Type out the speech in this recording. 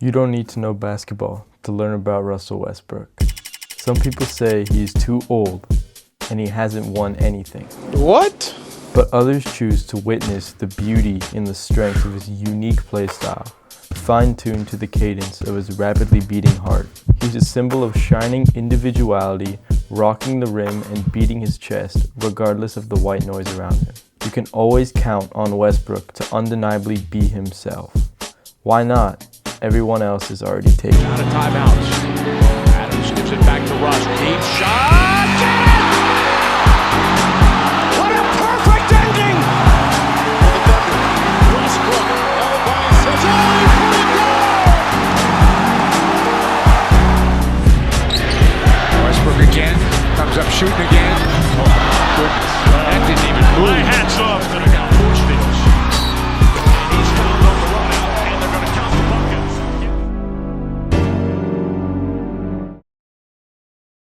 You don't need to know basketball to learn about Russell Westbrook. Some people say he's too old and he hasn't won anything. What? But others choose to witness the beauty in the strength of his unique play style, fine-tuned to the cadence of his rapidly beating heart. He's a symbol of shining individuality, rocking the rim and beating his chest regardless of the white noise around him. You can always count on Westbrook to undeniably be himself. Why not? Everyone else is already taken. Out of timeouts. Adams gives it back to Russ. Deep shot. What a perfect ending! Westbrook held by his Westbrook again. Comes up shooting again.